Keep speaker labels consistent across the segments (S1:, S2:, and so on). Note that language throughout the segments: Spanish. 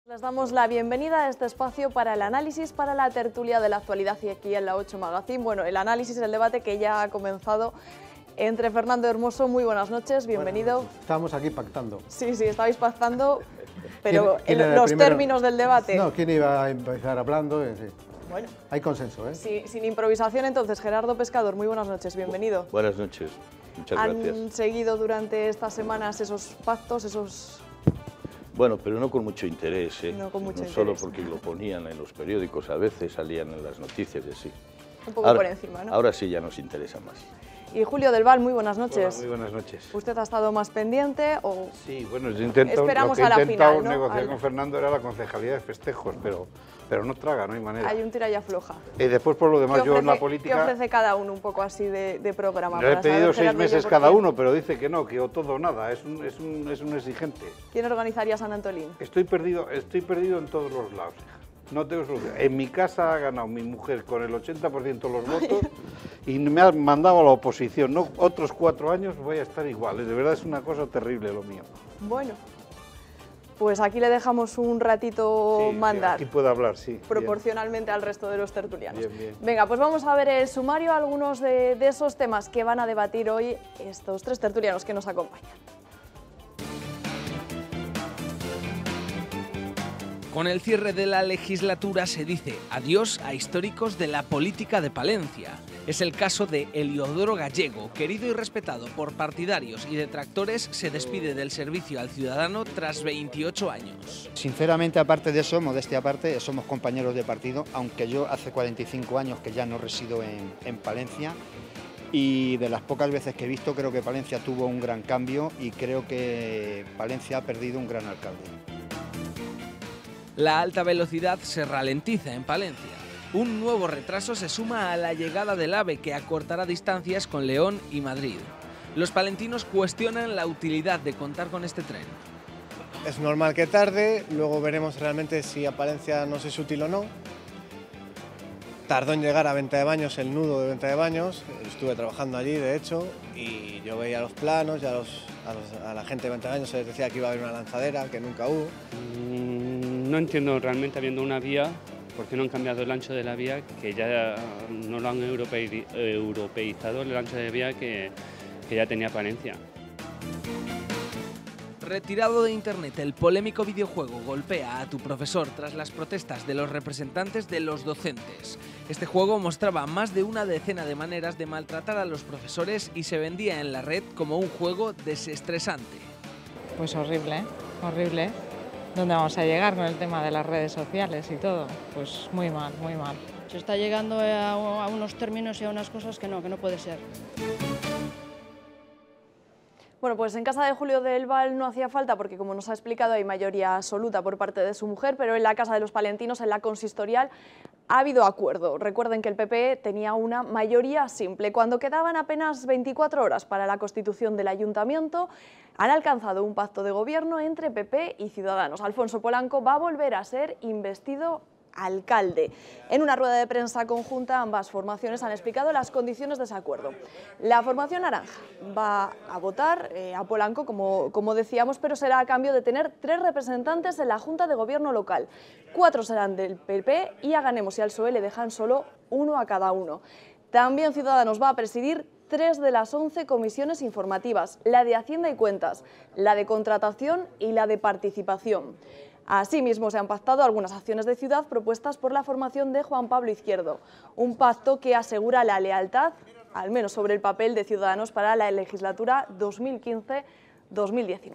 S1: Les damos la bienvenida a este espacio para el análisis, para la tertulia de la actualidad y aquí en la 8 Magazine. Bueno, el análisis, el debate que ya ha comenzado entre Fernando Hermoso. Muy buenas noches, bienvenido.
S2: Buenas noches. Estamos aquí pactando.
S1: Sí, estabais pactando, pero
S2: ¿Quién era
S1: los
S2: primero?
S1: términos del debate.
S2: No, ¿quién iba a empezar hablando? Sí.
S1: Bueno.
S2: Hay consenso, ¿eh?
S1: Sí, sin improvisación, entonces, Gerardo Pescador, muy buenas noches, bienvenido.
S3: Buenas noches, muchas gracias.
S1: ¿Han seguido durante estas semanas esos pactos, esos...?
S3: Bueno, pero no con mucho interés, ¿eh?
S1: No con mucho interés.
S3: Solo porque lo ponían en los periódicos, a veces salían en las noticias y así.
S1: Un poco por encima, ¿no?
S3: Ahora sí ya nos interesa más.
S1: Y Julio del Val, muy buenas noches.
S4: Hola, muy buenas noches.
S1: ¿Usted ha estado más pendiente o...?
S4: Sí, bueno, yo intento,
S1: Esperamos
S4: lo que
S1: a la
S4: he intentado
S1: final, ¿no?
S4: negociar con Fernando era la concejalía de festejos, pero no traga, no hay manera.
S1: Hay un tira y afloja.
S4: Y después, por lo demás, yo en la
S1: ¿Qué
S4: política...
S1: ofrece cada uno un poco así de programa?
S4: Le he
S1: para saber,
S4: pedido 6
S1: Gerardo,
S4: meses
S1: por
S4: cada
S1: qué?
S4: uno, pero dice que no, que o todo o nada, es un exigente.
S1: ¿Quién organizaría San Antolín?
S4: Estoy perdido en todos los lados, hija. No tengo solución. En mi casa ha ganado mi mujer con el 80% de los votos y me ha mandado a la oposición. No, otros 4 años voy a estar igual. De verdad es una cosa terrible lo mío.
S1: Bueno, pues aquí le dejamos un ratito
S4: Sí,
S1: mandar.
S4: aquí puedo hablar, sí.
S1: Proporcionalmente al resto de los tertulianos.
S4: Bien.
S1: Venga, pues vamos a ver el sumario, algunos de esos temas que van a debatir hoy estos 3 tertulianos que nos acompañan.
S5: Con el cierre de la legislatura se dice adiós a históricos de la política de Palencia. Es el caso de Eliodoro Gallego, querido y respetado por partidarios y detractores, se despide del servicio al ciudadano tras 28 años.
S6: Sinceramente, aparte de eso, modestia aparte, somos compañeros de partido, aunque yo hace 45 años que ya no resido en Palencia y de las pocas veces que he visto creo que Palencia tuvo un gran cambio y creo que Palencia ha perdido un gran alcalde.
S5: La alta velocidad se ralentiza en Palencia. Un nuevo retraso se suma a la llegada del AVE que acortará distancias con León y Madrid. Los palentinos cuestionan la utilidad de contar con este tren.
S7: Es normal que tarde, luego veremos realmente si a Palencia nos es útil o no. Tardó en llegar a Venta de Baños, el nudo de Venta de Baños, estuve trabajando allí de hecho y yo veía los planos y a la gente de Venta de Baños se les decía que iba a haber una lanzadera, que nunca hubo.
S8: No entiendo realmente, habiendo una vía, por qué no han cambiado el ancho de la vía, que ya no lo han europeizado, el ancho de vía que ya tenía Palencia.
S5: Retirado de internet, el polémico videojuego Golpea a tu profesor tras las protestas de los representantes de los docentes. Este juego mostraba más de una decena de maneras de maltratar a los profesores y se vendía en la red como un juego desestresante.
S9: Pues horrible, horrible. ¿Dónde vamos a llegar con el tema de las redes sociales y todo? Pues muy mal, muy mal.
S10: Se está llegando a unos términos y a unas cosas que no puede ser.
S1: Bueno, pues en casa de Julio del Val no hacía falta porque, como nos ha explicado, hay mayoría absoluta por parte de su mujer, pero en la casa de los palentinos, en la consistorial, ha habido acuerdo. Recuerden que el PP tenía una mayoría simple. Cuando quedaban apenas 24 horas para la constitución del ayuntamiento, han alcanzado un pacto de gobierno entre PP y Ciudadanos. Alfonso Polanco va a volver a ser investido alcalde. En una rueda de prensa conjunta, ambas formaciones han explicado las condiciones de ese acuerdo. La formación naranja va a votar a Polanco, como decíamos, pero será a cambio de tener 3 representantes en la Junta de Gobierno local. 4 serán del PP y a Ganemos y al PSOE le dejan solo 1 a cada uno. También Ciudadanos va a presidir 3 de las 11 comisiones informativas, la de Hacienda y Cuentas, la de Contratación y la de Participación. Asimismo, se han pactado algunas acciones de ciudad propuestas por la formación de Juan Pablo Izquierdo, un pacto que asegura la lealtad, al menos sobre el papel, de Ciudadanos para la legislatura 2015-2019.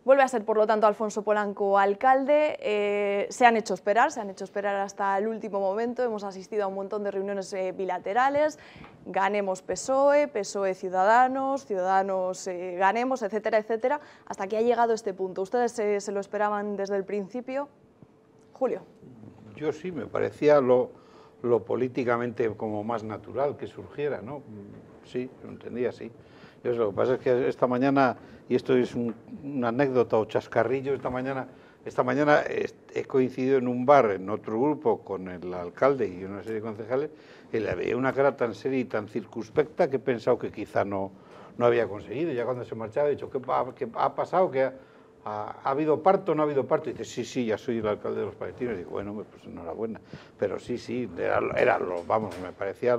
S1: Vuelve a ser, por lo tanto, Alfonso Polanco alcalde. Se han hecho esperar hasta el último momento. Hemos asistido a un montón de reuniones bilaterales. Ganemos PSOE, PSOE Ciudadanos, Ciudadanos Ganemos, etcétera, etcétera, hasta que ha llegado este punto. ¿Ustedes se lo esperaban desde el principio? Julio.
S4: Yo sí, me parecía lo políticamente como más natural que surgiera, ¿no? Sí, lo entendía así. Lo que pasa es que esta mañana, y esto es una anécdota o chascarrillo, esta mañana he coincidido en un bar, en otro grupo, con el alcalde y una serie de concejales, y le veía una cara tan seria y tan circunspecta que he pensado que quizá no había conseguido. Ya cuando se marchaba he dicho, ¿qué ha pasado? ¿Ha habido parto o no ha habido parto? Y dice, sí, sí, ya soy el alcalde de los palentinos. Y digo, bueno, pues enhorabuena. Pero sí, vamos, me parecía,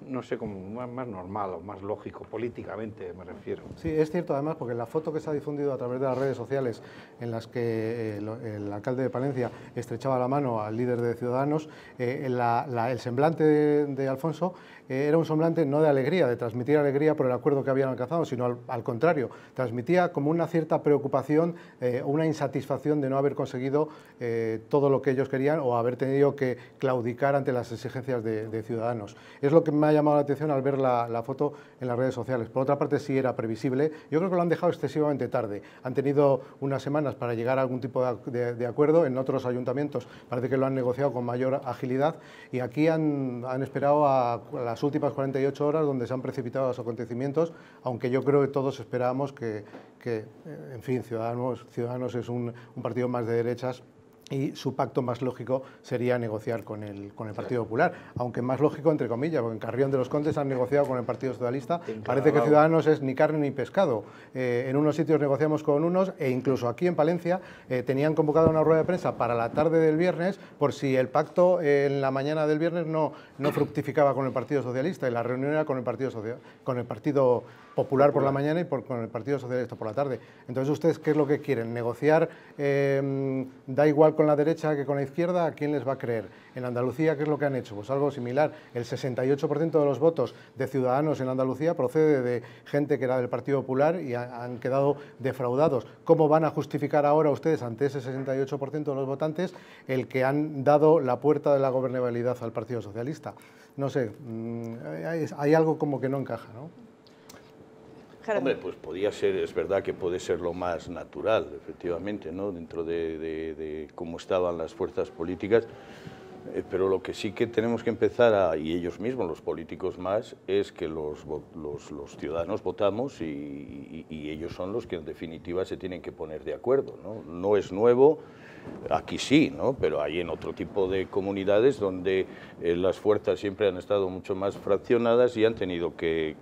S4: no sé, como más normal o más lógico, políticamente me refiero.
S2: Sí, es cierto además, porque la foto que se ha difundido a través de las redes sociales en las que el alcalde de Palencia estrechaba la mano al líder de Ciudadanos, el semblante de Alfonso era un semblante no de alegría, de transmitir alegría por el acuerdo que habían alcanzado, sino al contrario, transmitía como una cierta preocupación o una insatisfacción de no haber conseguido todo lo que ellos querían o haber tenido que claudicar ante las exigencias de Ciudadanos. Es lo que me ha llamado la atención al ver la foto en las redes sociales. Por otra parte, sí era previsible. Yo creo que lo han dejado excesivamente tarde. Han tenido unas semanas para llegar a algún tipo de acuerdo. En otros ayuntamientos parece que lo han negociado con mayor agilidad y aquí han esperado a las últimas 48 horas donde se han precipitado los acontecimientos, aunque yo creo que todos esperábamos que en fin, Ciudadanos es un partido más de derechas y su pacto más lógico sería negociar con el Partido Popular, aunque más lógico entre comillas, porque en Carrión de los Condes han negociado con el Partido Socialista, parece que Ciudadanos es ni carne ni pescado, en unos sitios negociamos con unos e incluso aquí en Palencia tenían convocada una rueda de prensa para la tarde del viernes por si el pacto en la mañana del viernes no fructificaba con el Partido Socialista y la reunión era con el Partido Popular por la mañana y con el Partido Socialista por la tarde. Entonces, ¿ustedes qué es lo que quieren? ¿Negociar? Da igual con la derecha que con la izquierda, ¿a quién les va a creer? En Andalucía, ¿qué es lo que han hecho? Pues algo similar. El 68% de los votos de Ciudadanos en Andalucía procede de gente que era del Partido Popular y han quedado defraudados. ¿Cómo van a justificar ahora ustedes, ante ese 68% de los votantes, el que han dado la puerta de la gobernabilidad al Partido Socialista? No sé, hay algo como que no encaja, ¿no?
S3: Hombre, pues podía ser, es verdad que puede ser lo más natural, efectivamente, ¿no? Dentro de cómo estaban las fuerzas políticas, pero lo que sí que tenemos que empezar y ellos mismos, los políticos más, es que los ciudadanos votamos y ellos son los que en definitiva se tienen que poner de acuerdo, ¿no? No es nuevo. Aquí sí, ¿no? Pero hay en otro tipo de comunidades donde las fuerzas siempre han estado mucho más fraccionadas y han tenido que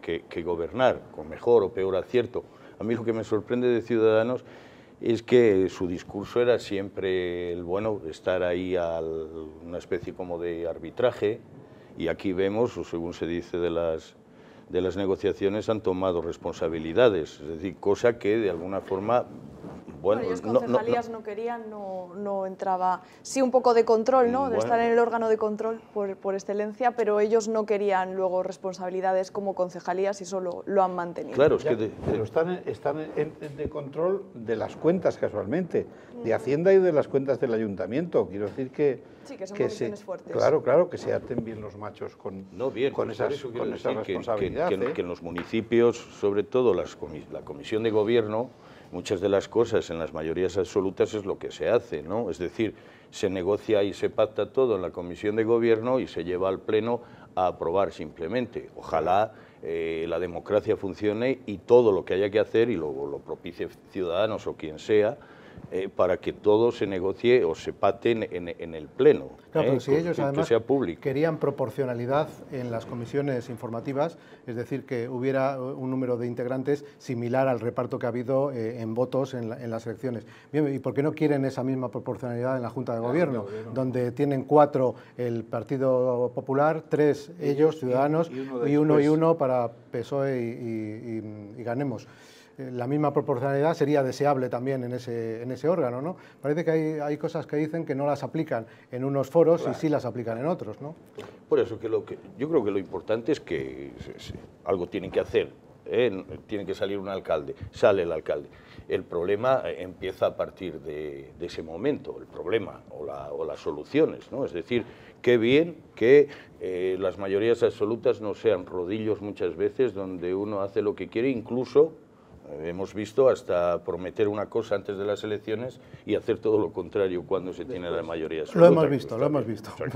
S3: gobernar con mejor o peor acierto. A mí lo que me sorprende de Ciudadanos es que su discurso era siempre el bueno, estar ahí a una especie como de arbitraje, y aquí vemos, o según se dice de las negociaciones, han tomado responsabilidades, es decir, cosa que de alguna forma... Bueno,
S1: ellos concejalías no querían, no entraba, sí un poco de control, ¿no? De estar en el órgano de control por excelencia, pero ellos no querían luego responsabilidades como concejalías y solo lo han mantenido.
S3: Claro, es que
S4: pero están de control de las cuentas casualmente, de Hacienda y de las cuentas del Ayuntamiento. Quiero decir que...
S1: Sí, que son posiciones fuertes.
S4: Claro, que se aten bien los machos con esas responsabilidades.
S3: Que en los municipios, sobre todo la Comisión de Gobierno, muchas de las cosas en las mayorías absolutas es lo que se hace, ¿no? Es decir, se negocia y se pacta todo en la Comisión de Gobierno y se lleva al Pleno a aprobar simplemente. Ojalá la democracia funcione y todo lo que haya que hacer, y lo propicie Ciudadanos o quien sea, para que todo se negocie o se pacte en el Pleno.
S2: Claro, pero si ellos además
S3: sea público.
S2: Querían proporcionalidad en las comisiones informativas, es decir, que hubiera un número de integrantes similar al reparto que ha habido en votos en las elecciones. Bien, ¿y por qué no quieren esa misma proporcionalidad en la Junta de Gobierno, donde tienen 4 el Partido Popular, 3 ellos, Ciudadanos, y uno para PSOE y Ganemos? La misma proporcionalidad sería deseable también en ese órgano, ¿no? Parece que hay cosas que dicen que no las aplican en unos foros y sí las aplican en otros, ¿no?
S3: Por eso que yo creo que lo importante es que algo tienen que hacer, tiene que salir un alcalde, sale el alcalde. El problema empieza a partir de ese momento, el problema o las soluciones, ¿no? Es decir, qué bien que las mayorías absolutas no sean rodillos muchas veces donde uno hace lo que quiere, incluso... Hemos visto hasta prometer una cosa antes de las elecciones y hacer todo lo contrario cuando se tiene la mayoría absoluta.
S2: Lo hemos visto. O sea,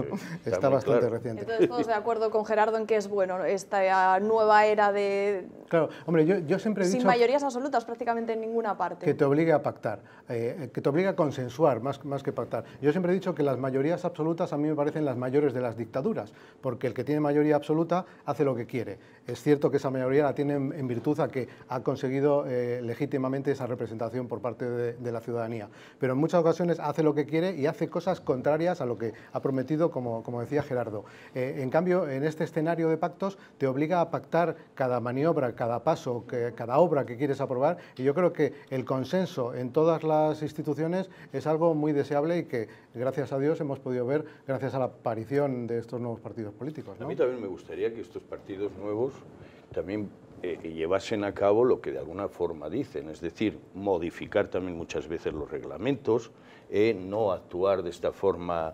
S2: está bastante reciente.
S1: Entonces, todos de acuerdo con Gerardo en que es bueno esta nueva era de...
S2: Claro, hombre, yo siempre he dicho...
S1: Sin mayorías absolutas prácticamente en ninguna parte.
S2: Que te obligue a pactar, que te obligue a consensuar más que pactar. Yo siempre he dicho que las mayorías absolutas a mí me parecen las mayores de las dictaduras, porque el que tiene mayoría absoluta hace lo que quiere. Es cierto que esa mayoría la tiene en virtud a que ha conseguido tenido legítimamente esa representación por parte de la ciudadanía. Pero en muchas ocasiones hace lo que quiere y hace cosas contrarias a lo que ha prometido, como decía Gerardo. En cambio, en este escenario de pactos te obliga a pactar cada maniobra, cada paso, cada obra que quieres aprobar, y yo creo que el consenso en todas las instituciones es algo muy deseable y que, gracias a Dios, hemos podido ver gracias a la aparición de estos nuevos partidos políticos, ¿no?
S3: A mí también me gustaría que estos partidos nuevos también llevasen a cabo lo que de alguna forma dicen, es decir, modificar también muchas veces los reglamentos, no actuar de esta forma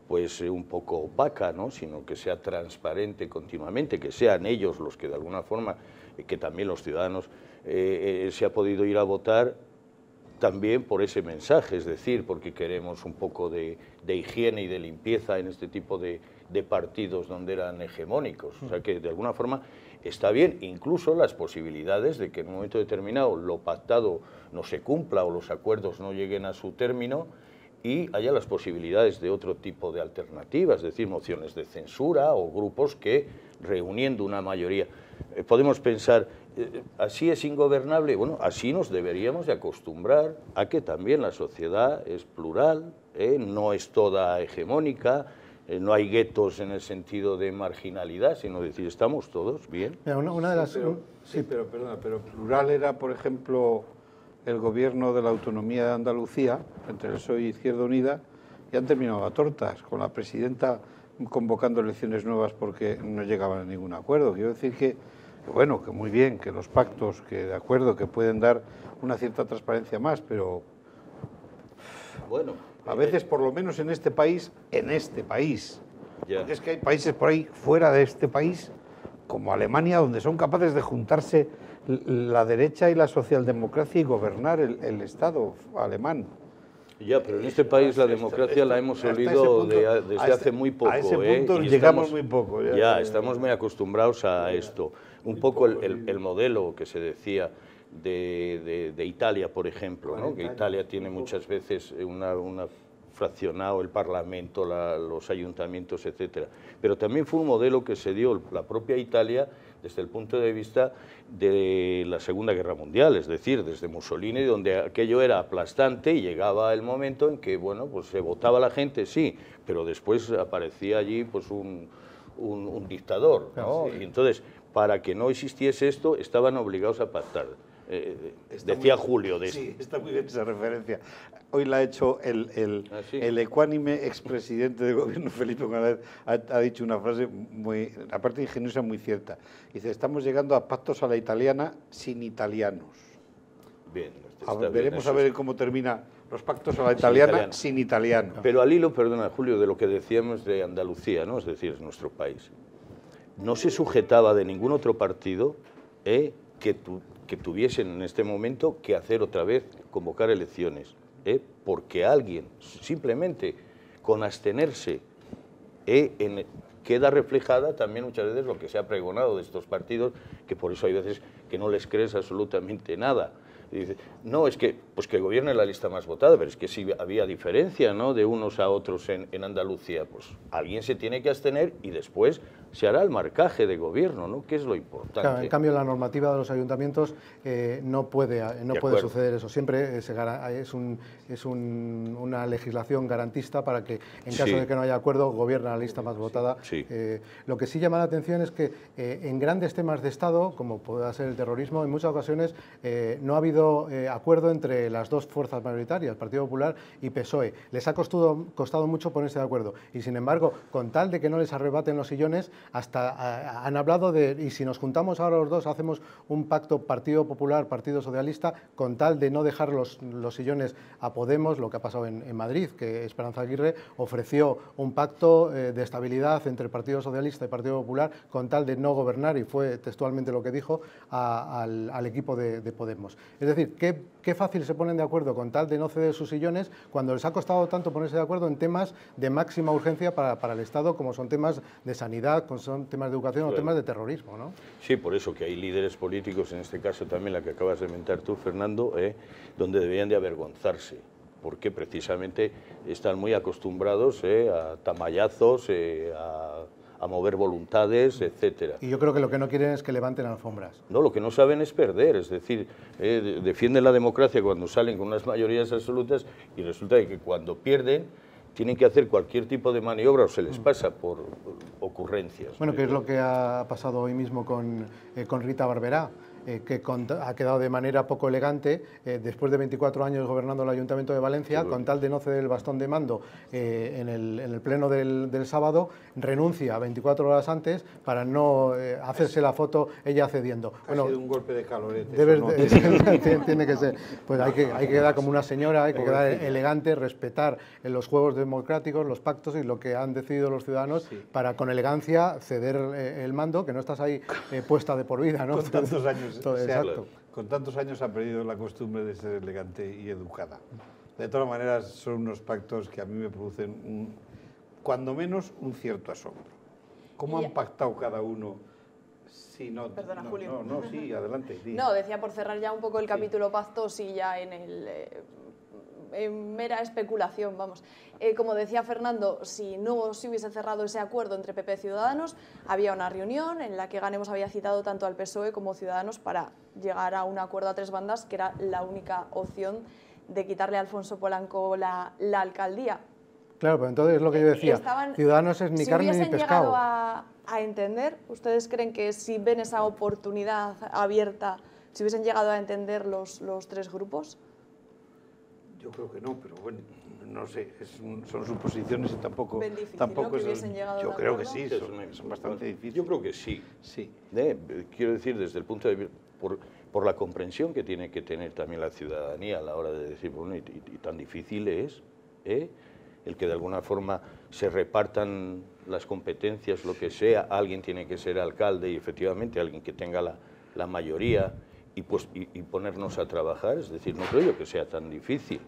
S3: pues un poco opaca, ¿no? Sino que sea transparente continuamente, que sean ellos los que de alguna forma, que también los ciudadanos se ha podido ir a votar también por ese mensaje, es decir, porque queremos un poco de higiene y de limpieza en este tipo de partidos donde eran hegemónicos. O sea que de alguna forma está bien, incluso las posibilidades de que en un momento determinado lo pactado no se cumpla o los acuerdos no lleguen a su término y haya las posibilidades de otro tipo de alternativas, es decir, mociones de censura o grupos que, reuniendo una mayoría, podemos pensar, ¿así es ingobernable? Bueno, así nos deberíamos de acostumbrar a que también la sociedad es plural, no es toda hegemónica, no hay guetos en el sentido de marginalidad, sino decir, estamos todos bien.
S2: Mira, una de las...
S4: Pero perdona, pero plural era, por ejemplo, el gobierno de la autonomía de Andalucía, entre el PSOE y Izquierda Unida, y han terminado a tortas, con la presidenta convocando elecciones nuevas porque no llegaban a ningún acuerdo. Quiero decir que bueno, que muy bien, que los pactos, que de acuerdo, que pueden dar una cierta transparencia más, pero
S3: bueno,
S4: a veces, por lo menos en este país,
S3: ya.
S4: Porque es que hay países por ahí fuera de este país, como Alemania, donde son capaces de juntarse la derecha y la socialdemocracia y gobernar el Estado alemán.
S3: Ya, pero en este país la democracia la hemos olido desde hace muy poco.
S4: A ese punto llegamos muy poco.
S3: Ya, estamos muy acostumbrados a esto. Un poco el modelo que se decía de Italia, por ejemplo, ¿no? Que Italia tiene muchas veces una fraccionado el Parlamento, los ayuntamientos, etcétera. Pero también fue un modelo que se dio la propia Italia desde el punto de vista de la Segunda Guerra Mundial, es decir, desde Mussolini, donde aquello era aplastante y llegaba el momento en que, bueno, pues se votaba la gente, sí, pero después aparecía allí pues un dictador, ¿no? Sí. Y entonces, para que no existiese esto, estaban obligados a pactar. Decía Julio de
S4: sí, está muy bien esa referencia. Hoy la ha hecho el ecuánime expresidente del gobierno, Felipe González, ha dicho una frase muy, aparte ingeniosa, muy cierta. Dice, estamos llegando a pactos a la italiana sin italianos.
S3: Bien.
S4: Veremos a ver cómo termina los pactos a la italiana sin italiano.
S3: Pero al hilo, perdona Julio, de lo que decíamos de Andalucía, ¿no? Es decir, nuestro país. No se sujetaba de ningún otro partido que tuviesen en este momento que hacer otra vez, convocar elecciones, porque alguien, simplemente con abstenerse, queda reflejada también muchas veces lo que se ha pregonado de estos partidos, que por eso hay veces que no les crees absolutamente nada. Y dice, no, es que, pues que gobierne la lista más votada, pero es que sí había diferencia, ¿no?, de unos a otros en Andalucía. Pues alguien se tiene que abstener y después se hará el marcaje de gobierno, ¿no?, que es lo importante.
S2: Claro, en cambio, la normativa de los ayuntamientos no puede suceder eso. Siempre es una legislación garantista para que, en caso de que no haya acuerdo, gobierna la lista más votada.
S3: Sí.
S2: Lo que sí llama la atención es que en grandes temas de Estado, como pueda ser el terrorismo, en muchas ocasiones no ha habido acuerdo entre las dos fuerzas mayoritarias, Partido Popular y PSOE. Les ha costado mucho ponerse de acuerdo y, sin embargo, con tal de que no les arrebaten los sillones, hasta han hablado de, y si nos juntamos ahora los dos, hacemos un pacto Partido Popular, Partido Socialista, con tal de no dejar los sillones a Podemos, lo que ha pasado en Madrid, que Esperanza Aguirre ofreció un pacto de estabilidad entre el Partido Socialista y Partido Popular con tal de no gobernar, y fue textualmente lo que dijo al equipo de Podemos. Es decir, qué fácil se ponen de acuerdo con tal de no ceder sus sillones cuando les ha costado tanto ponerse de acuerdo en temas de máxima urgencia para el Estado, como son temas de sanidad, como son temas de educación, claro, o temas de terrorismo, ¿no?
S3: Sí, por eso que hay líderes políticos, en este caso también la que acabas de mentar tú, Fernando, donde deberían de avergonzarse, porque precisamente están muy acostumbrados a tamayazos, a mover voluntades, etcétera.
S2: Y yo creo que lo que no quieren es que levanten alfombras.
S3: No, lo que no saben es perder, es decir, defienden la democracia cuando salen con unas mayorías absolutas y resulta que cuando pierden tienen que hacer cualquier tipo de maniobra o se les pasa por ocurrencias.
S2: Bueno, que es lo que ha pasado hoy mismo con Rita Barberá, que ha quedado de manera poco elegante, después de 24 años gobernando el Ayuntamiento de Valencia, con tal de no ceder el bastón de mando en el pleno del sábado, renuncia 24 horas antes para no hacerse la foto ella cediendo.
S4: Ha sido un golpe de calorete.
S2: Tiene que ser. Pues hay que quedar como una señora, hay que quedar elegante, respetar los juegos democráticos, los pactos y lo que han decidido los ciudadanos para con elegancia ceder el mando, que no estás ahí puesta de por vida, ¿no?
S4: Con tantos años.
S2: Exacto.
S4: Con tantos años ha perdido la costumbre de ser elegante y educada. De todas maneras, son unos pactos que a mí me producen, cuando menos, un cierto asombro. ¿Cómo han pactado cada uno? Si no,
S1: Perdona, Julio.
S4: No, sí, adelante.
S1: No, decía por cerrar ya un poco el capítulo pactos y ya en mera especulación, vamos. Como decía Fernando, si no se hubiese cerrado ese acuerdo entre PP y Ciudadanos, había una reunión en la que Ganemos había citado tanto al PSOE como Ciudadanos para llegar a un acuerdo a tres bandas, que era la única opción de quitarle a Alfonso Polanco la alcaldía.
S2: Claro, pero entonces es lo que yo decía, Ciudadanos es ni carne ni pescado.
S1: Si hubiesen llegado a entender, ¿ustedes creen que si ven esa oportunidad abierta, si hubiesen llegado a entender los tres grupos?
S4: Yo creo que no, pero bueno, no sé, son suposiciones y tampoco...
S1: ¿Ven difícil,
S4: tampoco
S1: ¿no? Que hubiesen llegado
S4: yo
S1: de
S4: creo que
S1: acuerdo?
S4: sí, son bastante difíciles.
S3: Yo creo que sí.
S4: Sí.
S3: Quiero decir, desde el punto de vista, por la comprensión que tiene que tener también la ciudadanía a la hora de decir, bueno, y tan difícil es el que de alguna forma se repartan las competencias, lo que sea, alguien tiene que ser alcalde y efectivamente alguien que tenga la mayoría y ponernos a trabajar, es decir, no creo yo que sea tan difícil.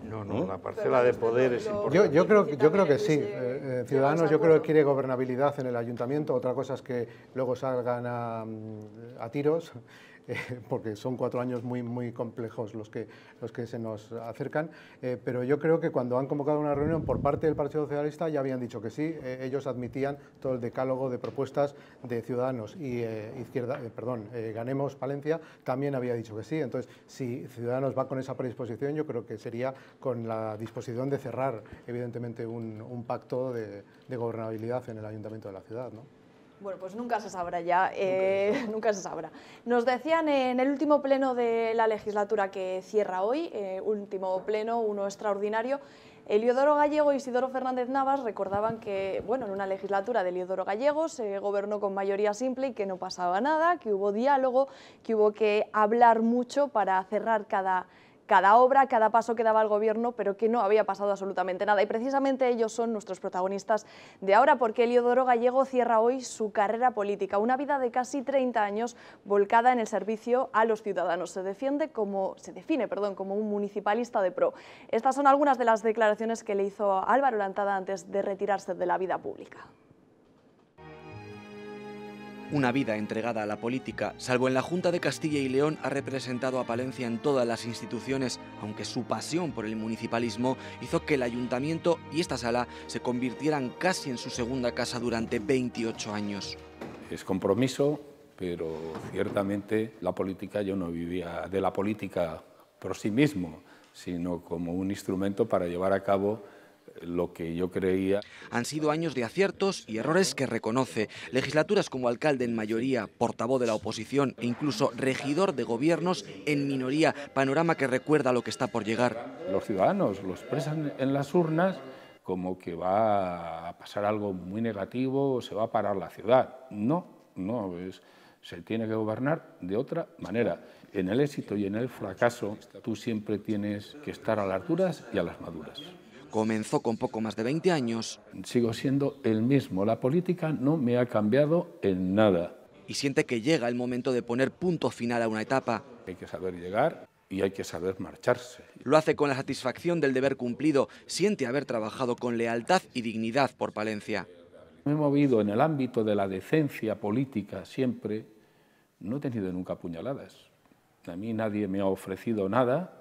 S4: No, la parcela de poder es importante.
S2: Yo creo que sí. Ciudadanos yo creo que quiere gobernabilidad en el ayuntamiento. Otra cosa es que luego salgan a tiros, porque son 4 años muy complejos los que se nos acercan. Pero yo creo que cuando han convocado una reunión por parte del Partido Socialista ya habían dicho que sí. Ellos admitían todo el decálogo de propuestas de Ciudadanos y Ganemos Palencia también había dicho que sí. Entonces, si Ciudadanos va con esa predisposición, yo creo que sería con la disposición de cerrar, evidentemente, un pacto de gobernabilidad en el ayuntamiento de la ciudad, ¿no?
S1: Bueno, pues nunca se sabrá ya, nunca se sabrá. Nos decían en el último pleno de la legislatura que cierra hoy, último pleno, uno extraordinario, Eliodoro Gallego y Isidoro Fernández Navas recordaban que, bueno, en una legislatura de Eliodoro Gallego se gobernó con mayoría simple y que no pasaba nada, que hubo diálogo, que hubo que hablar mucho para cerrar cada obra, cada paso que daba el gobierno, pero que no había pasado absolutamente nada. Y precisamente ellos son nuestros protagonistas de ahora, porque Eliodoro Gallego cierra hoy su carrera política, una vida de casi 30 años volcada en el servicio a los ciudadanos. Se define como un municipalista de pro. Estas son algunas de las declaraciones que le hizo Álvaro Lantada antes de retirarse de la vida pública.
S11: Una vida entregada a la política, salvo en la Junta de Castilla y León, ha representado a Palencia en todas las instituciones, aunque su pasión por el municipalismo hizo que el ayuntamiento y esta sala se convirtieran casi en su segunda casa durante 28 años.
S12: Es compromiso, pero ciertamente la política, yo no vivía de la política por sí mismo, sino como un instrumento para llevar a cabo lo que yo creía.
S11: Han sido años de aciertos y errores que reconoce. Legislaturas como alcalde en mayoría, portavoz de la oposición e incluso regidor de gobiernos en minoría. Panorama que recuerda lo que está por llegar.
S12: Los ciudadanos lo expresan en las urnas como que va a pasar algo muy negativo o se va a parar la ciudad. No, se tiene que gobernar de otra manera. En el éxito y en el fracaso tú siempre tienes que estar a las duras y a las maduras.
S11: Comenzó con poco más de 20 años.
S12: Sigo siendo el mismo. La política no me ha cambiado en nada.
S11: Y siente que llega el momento de poner punto final a una etapa.
S12: Hay que saber llegar y hay que saber marcharse.
S11: Lo hace con la satisfacción del deber cumplido. Siente haber trabajado con lealtad y dignidad por Palencia.
S12: Me he movido en el ámbito de la decencia política siempre. No he tenido nunca puñaladas. A mí nadie me ha ofrecido nada.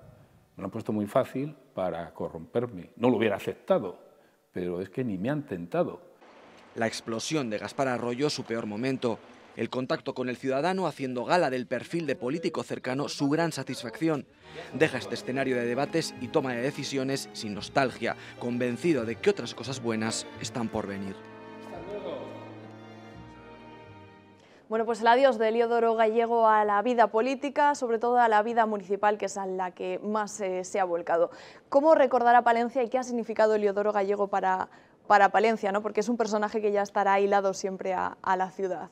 S12: Me lo han puesto muy fácil para corromperme. No lo hubiera aceptado, pero es que ni me han tentado.
S11: La explosión de Gaspar Arroyo, su peor momento. El contacto con el ciudadano haciendo gala del perfil de político cercano, su gran satisfacción. Deja este escenario de debates y toma de decisiones sin nostalgia, convencido de que otras cosas buenas están por venir.
S1: Bueno, pues el adiós de Eliodoro Gallego a la vida política, sobre todo a la vida municipal, que es a la que más se ha volcado. ¿Cómo recordar a Palencia y qué ha significado Eliodoro Gallego para Palencia, ¿no? Porque es un personaje que ya estará hilado siempre a la ciudad.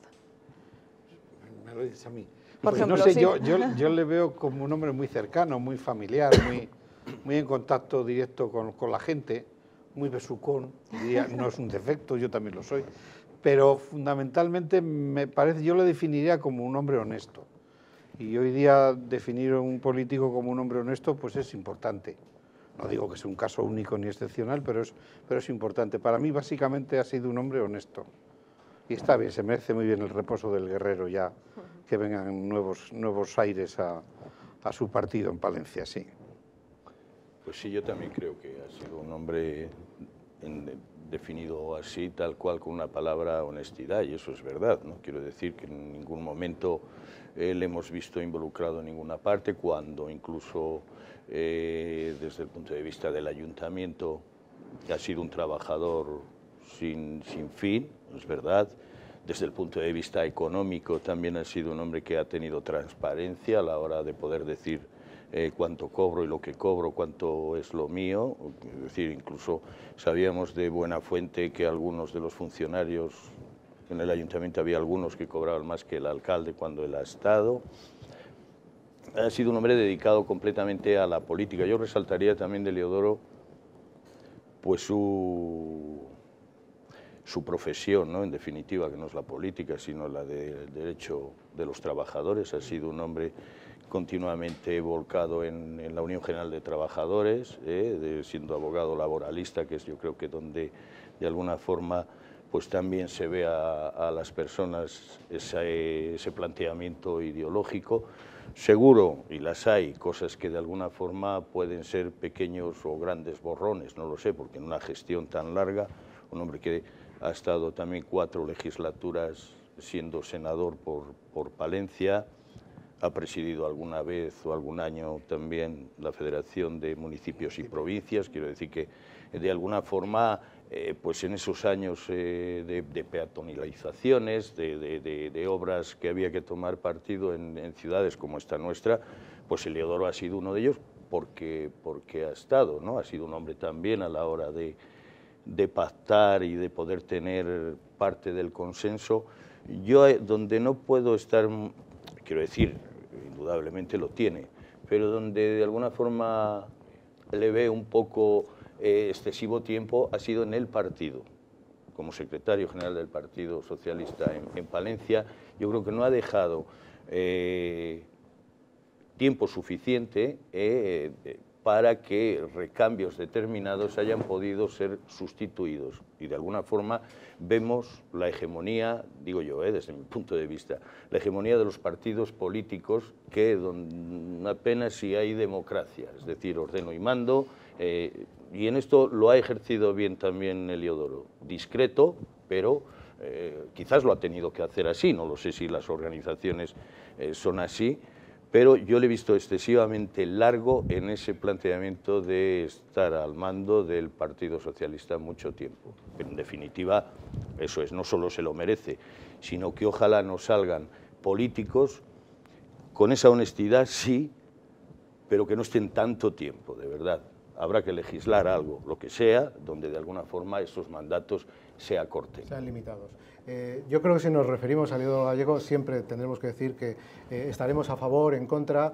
S4: Me lo dices a mí.
S1: Por ejemplo,
S4: no sé,
S1: sí.
S4: yo le veo como un hombre muy cercano, muy familiar, muy en contacto directo con la gente, muy besucón, diría, no es un defecto, yo también lo soy, pero fundamentalmente me parece, yo lo definiría como un hombre honesto. Y hoy día definir a un político como un hombre honesto pues es importante. No digo que sea un caso único ni excepcional, pero es importante. Para mí básicamente ha sido un hombre honesto. Y está bien, se merece muy bien el reposo del guerrero ya, que vengan nuevos aires a su partido en Palencia, sí.
S3: Pues sí, yo también creo que ha sido un hombre definido así, tal cual, con una palabra, honestidad, y eso es verdad. No quiero decir que en ningún momento le hemos visto involucrado en ninguna parte, cuando incluso desde el punto de vista del ayuntamiento ha sido un trabajador sin fin, es verdad. Desde el punto de vista económico también ha sido un hombre que ha tenido transparencia a la hora de poder decir cuánto cobro y lo que cobro, cuánto es lo mío. Es decir, incluso sabíamos de buena fuente que algunos de los funcionarios en el ayuntamiento, había algunos que cobraban más que el alcalde cuando él ha estado. Ha sido un hombre dedicado completamente a la política. Yo resaltaría también de Eliodoro pues su profesión, ¿no? En definitiva, que no es la política, sino la del derecho de los trabajadores. Ha sido un hombre continuamente volcado en la Unión General de Trabajadores, siendo abogado laboralista, que es yo creo que donde de alguna forma pues también se ve a las personas ese planteamiento ideológico. Seguro, y las hay, cosas que de alguna forma pueden ser pequeños o grandes borrones, no lo sé, porque en una gestión tan larga, un hombre que ha estado también 4 legislaturas siendo senador por Palencia, ha presidido alguna vez o algún año también la Federación de Municipios y Provincias. Quiero decir que de alguna forma pues en esos años de peatonalizaciones, de obras que había que tomar partido en ciudades como esta nuestra, pues Eliodoro ha sido uno de ellos porque ha estado, ¿no? Ha sido un hombre también a la hora de pactar y de poder tener parte del consenso. Yo donde no puedo estar, quiero decir, indudablemente lo tiene, pero donde de alguna forma le ve un poco excesivo tiempo ha sido en el partido. Como secretario general del Partido Socialista en Palencia, yo creo que no ha dejado tiempo suficiente para que recambios determinados hayan podido ser sustituidos. Y de alguna forma vemos la hegemonía, digo yo, desde mi punto de vista, la hegemonía de los partidos políticos que apenas si hay democracia, es decir, ordeno y mando, y en esto lo ha ejercido bien también Eliodoro, discreto, pero quizás lo ha tenido que hacer así, no lo sé si las organizaciones son así, pero yo le he visto excesivamente largo en ese planteamiento de estar al mando del Partido Socialista mucho tiempo. En definitiva, eso es, no solo se lo merece, sino que ojalá nos salgan políticos con esa honestidad, sí, pero que no estén tanto tiempo, de verdad. Habrá que legislar algo, lo que sea, donde de alguna forma esos mandatos se acorten.
S2: Sean limitados. Yo creo que si nos referimos a Eliodoro Gallego siempre tendremos que decir que estaremos a favor, en contra,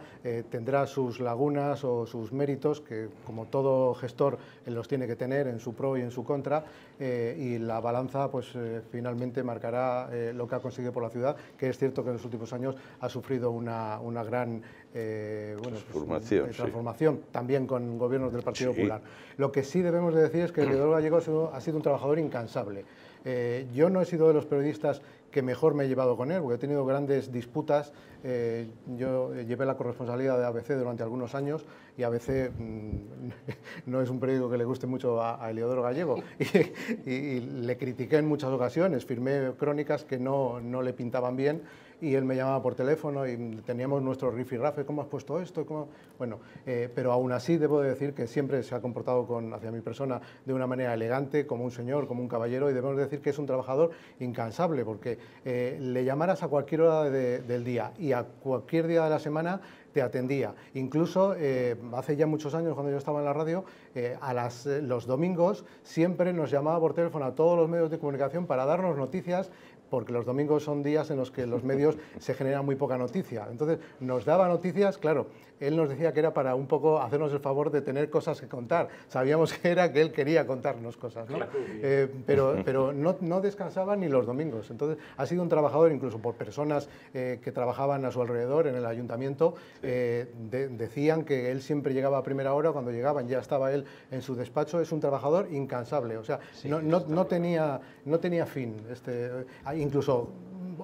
S2: tendrá sus lagunas o sus méritos, que como todo gestor los tiene que tener en su pro y en su contra, y la balanza pues finalmente marcará lo que ha conseguido por la ciudad, que es cierto que en los últimos años ha sufrido una gran transformación, sí. También con gobiernos del Partido Popular. Lo que sí debemos de decir es que Eliodoro Gallego ha sido un trabajador incansable. Yo no he sido de los periodistas que mejor me he llevado con él, porque he tenido grandes disputas. Yo llevé la corresponsalía de ABC durante algunos años y ABC no es un periódico que le guste mucho a Eliodoro Gallego. Y le critiqué en muchas ocasiones, firmé crónicas que no le pintaban bien, y él me llamaba por teléfono y teníamos nuestro rifirrafe, ¿cómo has puesto esto? Bueno, pero aún así debo de decir que siempre se ha comportado hacia mi persona de una manera elegante, como un señor, como un caballero, y debemos decir que es un trabajador incansable, porque le llamaras a cualquier hora del día y a cualquier día de la semana te atendía. Incluso hace ya muchos años, cuando yo estaba en la radio, los domingos siempre nos llamaba por teléfono a todos los medios de comunicación para darnos noticias, porque los domingos son días en los que los medios se genera muy poca noticia. Entonces, nos daba noticias, claro, él nos decía que era para un poco hacernos el favor de tener cosas que contar. Sabíamos que era que él quería contarnos cosas, ¿no? Pero no descansaba ni los domingos. Entonces, ha sido un trabajador, incluso por personas que trabajaban a su alrededor en el ayuntamiento, decían que él siempre llegaba a primera hora, cuando llegaban ya estaba él en su despacho. Es un trabajador incansable, o sea, no tenía fin. Incluso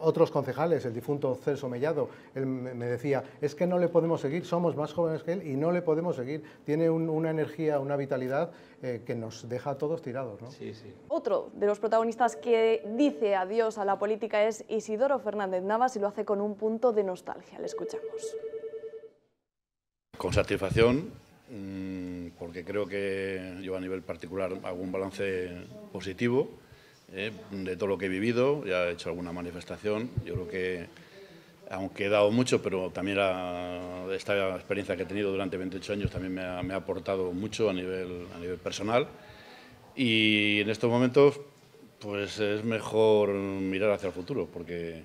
S2: otros concejales, el difunto Celso Mellado, él me decía, es que no le podemos seguir, somos más jóvenes que él y no le podemos seguir. Tiene una energía, una vitalidad que nos deja a todos tirados, ¿no?
S1: Sí, sí. Otro de los protagonistas que dice adiós a la política es Isidoro Fernández Navas, y lo hace con un punto de nostalgia. Le escuchamos.
S13: Con satisfacción, porque creo que yo a nivel particular hago un balance positivo de todo lo que he vivido. Ya he hecho alguna manifestación. Yo creo que, aunque he dado mucho, pero también esta experiencia que he tenido durante 28 años también me ha aportado mucho a nivel personal. Y en estos momentos pues es mejor mirar hacia el futuro, porque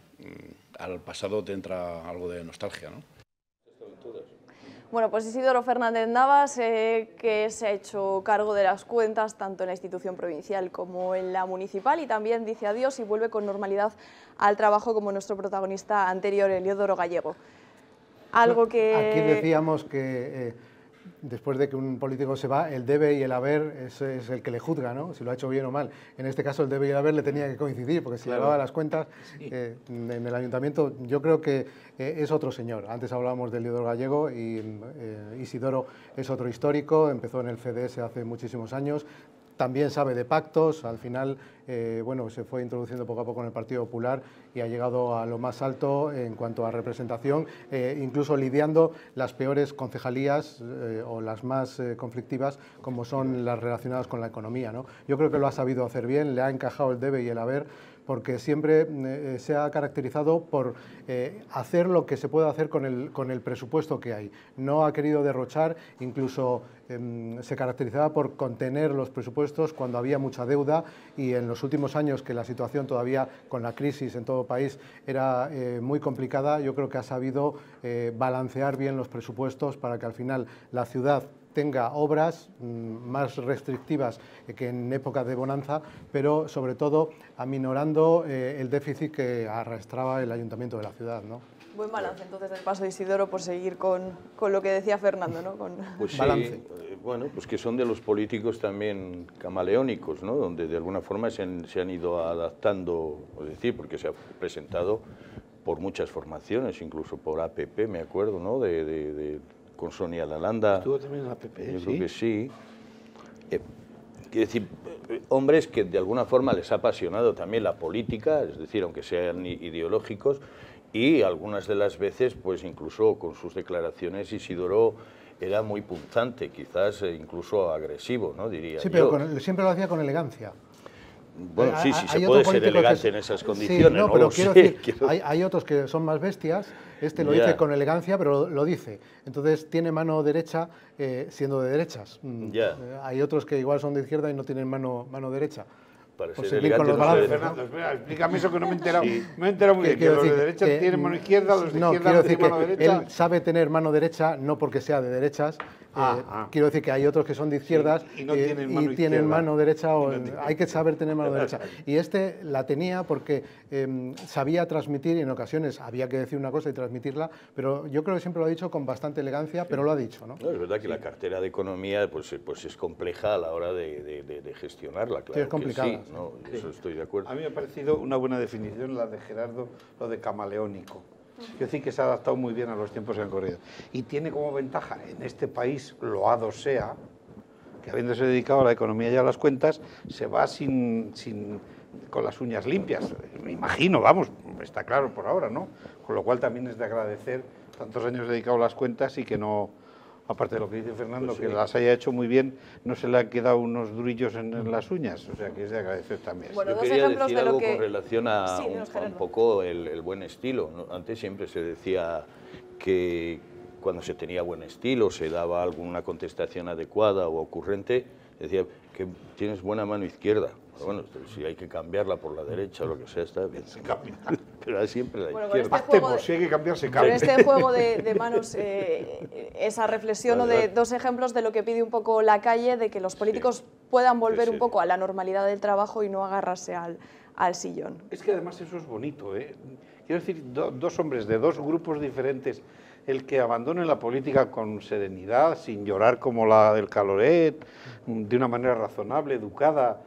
S13: al pasado te entra algo de nostalgia, ¿no?
S1: Bueno, pues Isidoro Fernández Navas, que se ha hecho cargo de las cuentas tanto en la institución provincial como en la municipal, y también dice adiós y vuelve con normalidad al trabajo como nuestro protagonista anterior, Eliodoro Gallego. Algo que...
S2: Aquí decíamos que después de que un político se va, el debe y el haber es el que le juzga, ¿no? Si lo ha hecho bien o mal. En este caso el debe y el haber le tenía que coincidir, porque si llevaba las cuentas en el ayuntamiento, yo creo que es otro señor. Antes hablábamos de Eliodoro Gallego y Isidoro es otro histórico, empezó en el CDS hace muchísimos años. También sabe de pactos, al final bueno, se fue introduciendo poco a poco en el Partido Popular y ha llegado a lo más alto en cuanto a representación, incluso lidiando las peores concejalías o las más conflictivas, como son las relacionadas con la economía, ¿no? Yo creo que lo ha sabido hacer bien, le ha encajado el debe y el haber, porque siempre se ha caracterizado por hacer lo que se puede hacer con el presupuesto que hay. No ha querido derrochar, incluso se caracterizaba por contener los presupuestos cuando había mucha deuda, y en los últimos años, que la situación todavía con la crisis en todo el país era muy complicada, yo creo que ha sabido balancear bien los presupuestos para que al final la ciudad tenga obras más restrictivas que en época de bonanza, pero sobre todo aminorando el déficit que arrastraba el ayuntamiento de la ciudad, ¿no?
S1: Buen balance entonces del paso de Isidoro, por seguir con lo que decía Fernando, ¿no? Con
S3: pues sí,
S1: balance.
S3: Bueno, pues que son de los políticos también camaleónicos, ¿no? Donde de alguna forma se han ido adaptando, es decir, porque se ha presentado por muchas formaciones, incluso por APP, me acuerdo, ¿no? Con Sonia Lalanda.
S4: ¿Estuvo también en la APP?
S3: Yo creo que sí. Quiero decir, hombres que de alguna forma les ha apasionado también la política, es decir, aunque sean ideológicos, y algunas de las veces, pues incluso con sus declaraciones, Isidoro era muy punzante, quizás incluso agresivo, ¿no? Diría
S2: sí, pero siempre lo hacía con elegancia.
S3: Bueno, sí, se puede ser elegante en esas condiciones,
S2: sí, no, pero quiero decir, hay otros que son más bestias, lo dice con elegancia, pero lo dice. Entonces tiene mano derecha siendo de derechas. Hay otros que igual son de izquierda y no tienen mano derecha.
S3: Para
S2: pues
S3: ser elegante,
S2: con los balances,
S4: Fernando, espera, explícame eso que no me he enterado. Sí. Me he enterado muy bien, que los de derecha tienen mano izquierda, los de izquierda no tienen mano derecha.
S2: Él sabe tener mano derecha, no porque sea de derechas. Quiero decir que hay otros que son de izquierdas
S4: y no tienen
S2: tienen mano derecha, o hay que saber tener mano derecha. Y la tenía porque sabía transmitir, y en ocasiones había que decir una cosa y transmitirla, pero yo creo que siempre lo ha dicho con bastante elegancia, pero lo ha dicho, ¿no?
S3: No, es verdad que la cartera de Economía pues es compleja a la hora de gestionarla, claro.
S2: Sí, es complicada.
S3: Sí, ¿no? Eso estoy de acuerdo.
S4: A mí me ha parecido una buena definición la de Gerardo, lo de camaleónico. Quiero decir que se ha adaptado muy bien a los tiempos que han corrido. Y tiene como ventaja, en este país, loado sea, que habiéndose dedicado a la economía y a las cuentas, se va con las uñas limpias. Me imagino, vamos, está claro por ahora, ¿no? Con lo cual también es de agradecer tantos años dedicado a las cuentas y que no, aparte de lo que dice Fernando, pues sí, que las haya hecho muy bien, no se le han quedado unos durillos en las uñas, o sea que es de agradecer también.
S3: Bueno, yo quería decir algo con relación a un poco el buen estilo, ¿no? Antes siempre se decía que cuando se tenía buen estilo, se daba alguna contestación adecuada o ocurrente, decía que tienes buena mano izquierda. Bueno, si hay que cambiarla por la derecha o lo que sea, está bien. Pero siempre la izquierda.
S4: Si hay que cambiarse,
S1: con este juego de manos, esa reflexión o de dos ejemplos de lo que pide un poco la calle, de que los políticos puedan volver un poco a la normalidad del trabajo y no agarrarse al sillón.
S4: Es que además eso es bonito, ¿eh? Quiero decir, dos hombres de dos grupos diferentes, el que abandone la política con serenidad, sin llorar como la del Caloret, de una manera razonable, educada,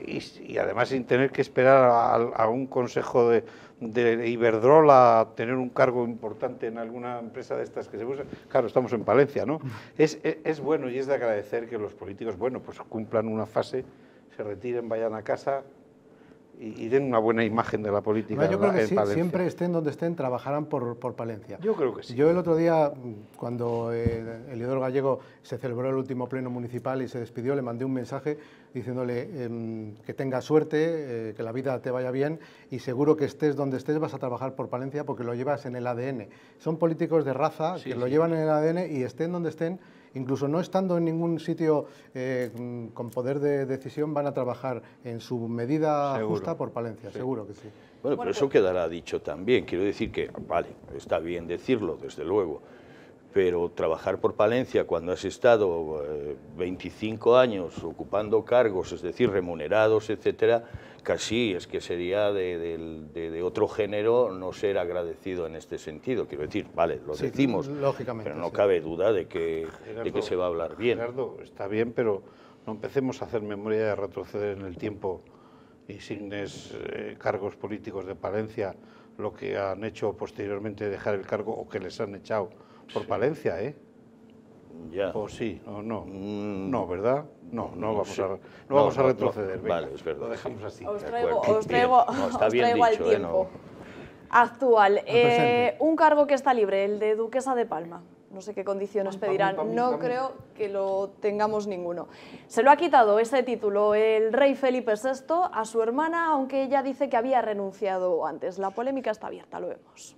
S4: y además sin tener que esperar a un consejo de Iberdrola a tener un cargo importante en alguna empresa de estas que se usa. Claro, estamos en Palencia, ¿no? Es bueno y es de agradecer que los políticos, bueno, pues cumplan una fase, se retiren, vayan a casa y den una buena imagen de la política.
S2: Yo creo que
S4: en Palencia.
S2: Siempre estén donde estén, trabajarán por Palencia.
S4: Yo creo que sí.
S2: Yo el otro día, cuando Eliodoro Gallego se celebró el último pleno municipal y se despidió, le mandé un mensaje diciéndole que tenga suerte, que la vida te vaya bien y seguro que estés donde estés vas a trabajar por Palencia porque lo llevas en el ADN. Son políticos de raza que lo llevan en el ADN y estén donde estén, incluso no estando en ningún sitio con poder de decisión, van a trabajar en su medida justa por Palencia, seguro que sí.
S3: Bueno, pero eso quedará dicho también. Quiero decir que, vale, está bien decirlo, desde luego, pero trabajar por Palencia cuando has estado 25 años ocupando cargos, es decir, remunerados, etcétera, casi es que sería de otro género no ser agradecido en este sentido. Quiero decir, vale, lo decimos,
S2: lógicamente,
S3: pero no cabe duda de que se va a hablar bien.
S4: Gerardo, está bien, pero no empecemos a hacer memoria de retroceder en el tiempo y signes cargos políticos de Palencia lo que han hecho posteriormente dejar el cargo o que les han echado por Palencia, ¿eh?
S3: Ya.
S4: ¿O sí? ¿O no? No, ¿verdad? No vamos a retroceder. Venga,
S3: vale, es verdad.
S4: Lo dejamos así.
S1: Os traigo al tiempo actual. Un cargo que está libre, el de duquesa de Palma. No sé qué condiciones pedirán, no creo que lo tengamos ninguno. Se lo ha quitado ese título el rey Felipe VI a su hermana, aunque ella dice que había renunciado antes. La polémica está abierta, lo vemos.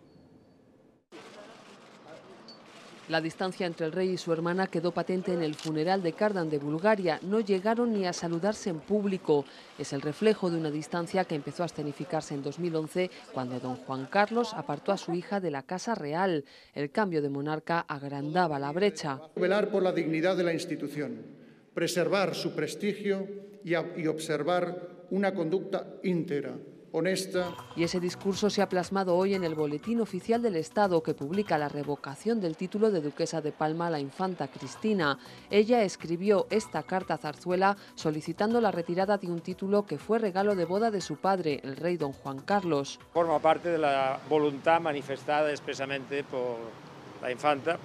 S14: La distancia entre el rey y su hermana quedó patente en el funeral de Kardan de Bulgaria. No llegaron ni a saludarse en público. Es el reflejo de una distancia que empezó a escenificarse en 2011, cuando don Juan Carlos apartó a su hija de la Casa Real. El cambio de monarca agrandaba la brecha.
S15: Velar por la dignidad de la institución, preservar su prestigio y observar una conducta íntegra, honesta.
S14: Y ese discurso se ha plasmado hoy en el Boletín Oficial del Estado, que publica la revocación del título de duquesa de Palma a la infanta Cristina. Ella escribió esta carta a Zarzuela solicitando la retirada de un título que fue regalo de boda de su padre, el rey don Juan Carlos.
S16: Forma parte de la voluntad manifestada expresamente por la infanta,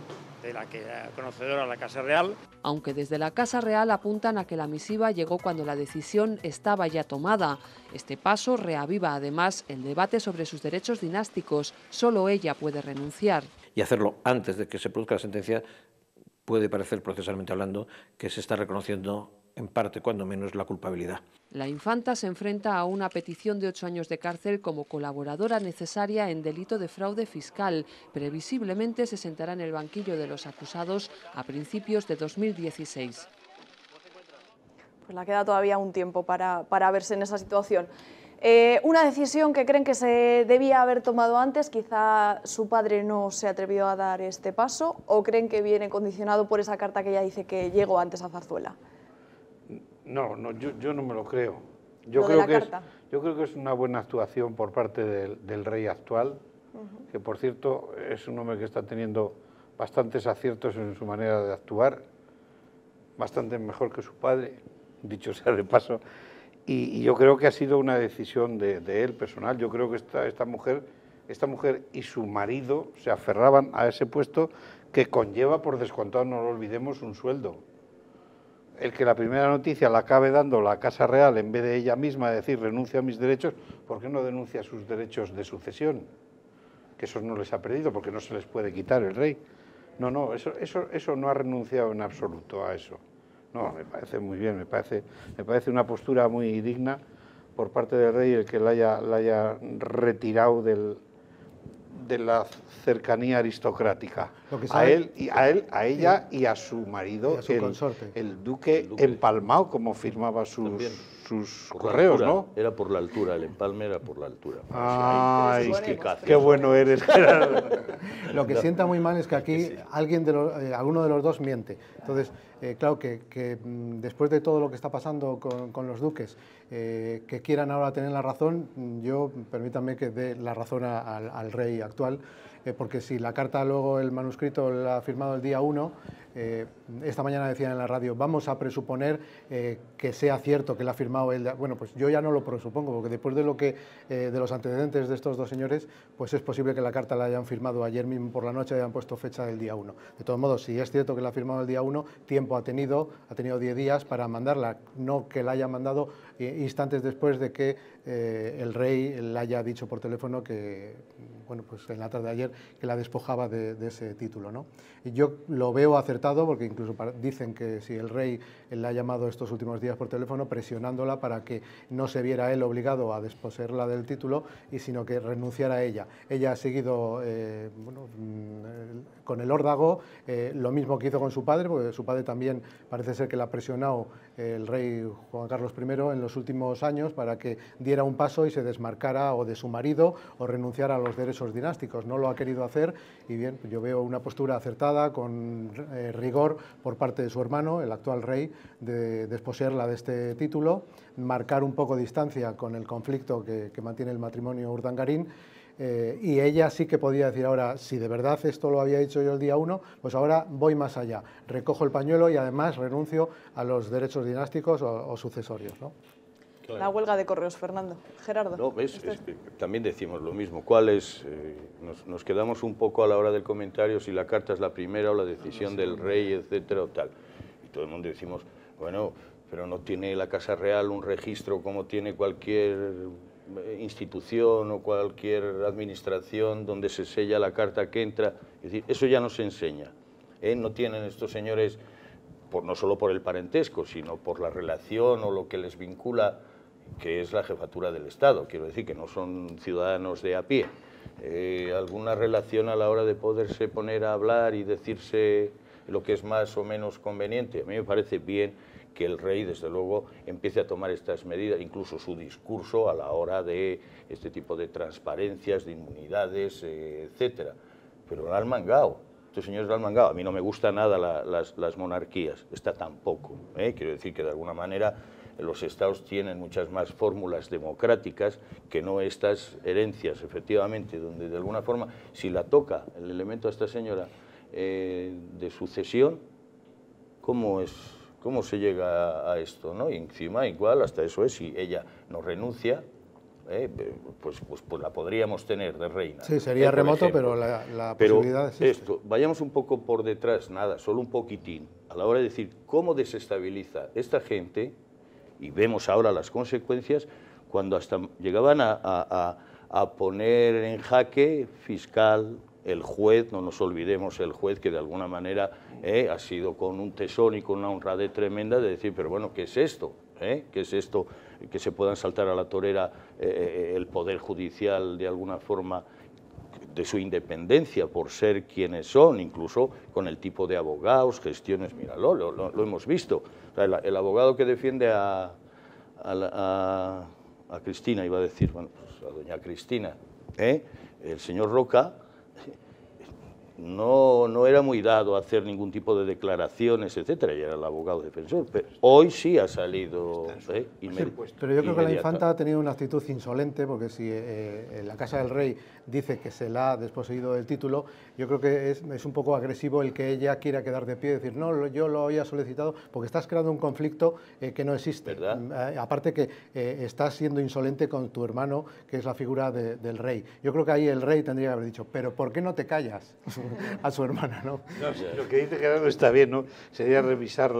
S16: de la que era conocedora de la Casa Real.
S14: Aunque desde la Casa Real apuntan a que la misiva llegó cuando la decisión estaba ya tomada. Este paso reaviva además el debate sobre sus derechos dinásticos. Solo ella puede renunciar.
S17: Y hacerlo antes de que se produzca la sentencia puede parecer, procesalmente hablando, que se está reconociendo en parte, cuando menos, la culpabilidad.
S14: La infanta se enfrenta a una petición de 8 años de cárcel como colaboradora necesaria en delito de fraude fiscal. Previsiblemente se sentará en el banquillo de los acusados a principios de 2016.
S1: Pues le queda todavía un tiempo para verse en esa situación. Una decisión que creen que se debía haber tomado antes, quizá su padre no se atrevió a dar este paso, o creen que viene condicionado por esa carta que ella dice que llegó antes a Zarzuela.
S4: No, yo no me lo creo. Yo creo que es una buena actuación por parte del rey actual, que por cierto es un hombre que está teniendo bastantes aciertos en su manera de actuar, bastante mejor que su padre, dicho sea de paso, y yo creo que ha sido una decisión de él personal. Yo creo que esta mujer y su marido se aferraban a ese puesto que conlleva, por descontado, no lo olvidemos, un sueldo. el que la primera noticia la acabe dando la Casa Real en vez de ella misma decir renuncio a mis derechos, ¿por qué no denuncia sus derechos de sucesión? Que esos no les ha perdido porque no se les puede quitar el rey. No, eso no ha renunciado en absoluto a eso. No, me parece muy bien, me parece una postura muy digna por parte del rey el que la haya retirado de la cercanía aristocrática. A ella y a su marido, el duque empalmado, como firmaba sus correos, ¿no?
S3: Era por la altura, el empalme era por la altura.
S4: ¡Ay, qué bueno eres!
S2: Lo que sienta muy mal es que aquí alguno de los dos miente. Entonces, claro que después de todo lo que está pasando con los duques, que quieran ahora tener la razón, yo, permítanme que dé la razón al rey actual, porque si la carta luego, el manuscrito, la ha firmado el día 1, esta mañana decían en la radio, vamos a presuponer que sea cierto que la ha firmado él. Bueno, pues yo ya no lo presupongo, porque después de de los antecedentes de estos dos señores, pues es posible que la carta la hayan firmado ayer mismo por la noche y hayan puesto fecha del día 1. De todos modos, si es cierto que la ha firmado el día 1, tiempo ha tenido 10 días para mandarla, no que la haya mandado instantes después de que el rey le haya dicho por teléfono que, bueno, pues en la tarde de ayer, que la despojaba de ese título, ¿no? Y yo lo veo acertado, porque incluso dicen que si el rey le ha llamado estos últimos días por teléfono presionándola para que no se viera él obligado a desposeerla del título, sino que renunciara a ella. Ella ha seguido con el órdago, lo mismo que hizo con su padre, porque su padre también parece ser que la ha presionado el rey Juan Carlos I en los últimos años para que diera un paso y se desmarcara o de su marido o renunciara a los derechos dinásticos. No lo ha querido hacer y bien, yo veo una postura acertada, con rigor por parte de su hermano, el actual rey, de desposeerla de este título, marcar un poco distancia con el conflicto que mantiene el matrimonio Urdangarín. Y ella sí que podía decir ahora, si de verdad esto lo había dicho yo el día 1, pues ahora voy más allá, recojo el pañuelo y además renuncio a los derechos dinásticos o sucesorios, ¿no?
S1: Claro. La huelga de correos, Fernando. Gerardo.
S3: No, también decimos lo mismo. ¿Cuál es? Nos quedamos un poco a la hora del comentario si la carta es la primera o la decisión del rey, etcétera, o tal. Y todo el mundo decimos, bueno, pero no tiene la Casa Real un registro como tiene cualquier institución o cualquier administración donde se sella la carta que entra. Es decir, eso ya no se enseña. No tienen estos señores, no solo por el parentesco, sino por la relación o lo que les vincula, que es la jefatura del Estado. Quiero decir que no son ciudadanos de a pie. Alguna relación a la hora de poderse poner a hablar y decirse lo que es más o menos conveniente. A mí me parece bien que el rey, desde luego, empiece a tomar estas medidas, incluso su discurso a la hora de este tipo de transparencias, de inmunidades, etcétera. Pero la han mangado. Estos señores la han mangado. A mí no me gustan nada las monarquías, esta tampoco. Quiero decir que de alguna manera los estados tienen muchas más fórmulas democráticas que no estas herencias, efectivamente, donde de alguna forma, si la toca el elemento a esta señora de sucesión, ¿cómo se llega a esto, ¿no? Y encima, igual, hasta eso es, si ella no renuncia, pues la podríamos tener de reina.
S2: Sí, sería remoto, pero la posibilidad existe.
S3: Vayamos un poco por detrás, nada, solo un poquitín, a la hora de decir cómo desestabiliza esta gente, y vemos ahora las consecuencias, cuando hasta llegaban a poner en jaque fiscal, el juez, no nos olvidemos el juez, que de alguna manera ha sido con un tesón y con una honradez tremenda de decir, pero bueno, ¿qué es esto? ¿Qué es esto? Que se puedan saltar a la torera el Poder Judicial de alguna forma de su independencia por ser quienes son, incluso con el tipo de abogados, gestiones, míralo, lo hemos visto. O sea, el abogado que defiende a Cristina, iba a decir, bueno, pues a doña Cristina, el señor Roca, no era muy dado a hacer ningún tipo de declaraciones, etcétera, y era el abogado defensor, pero hoy sí ha salido
S2: pero yo creo que la infanta ha tenido una actitud insolente, porque si la Casa del Rey dice que se la ha desposeído del título, yo creo que es un poco agresivo el que ella quiera quedar de pie y decir, no, yo lo había solicitado, porque estás creando un conflicto que no existe. Aparte que estás siendo insolente con tu hermano, que es la figura del rey. Yo creo que ahí el rey tendría que haber dicho, pero ¿por qué no te callas? A su hermana, ¿no?
S4: Lo que dice Gerardo está bien, ¿no? Sería revisar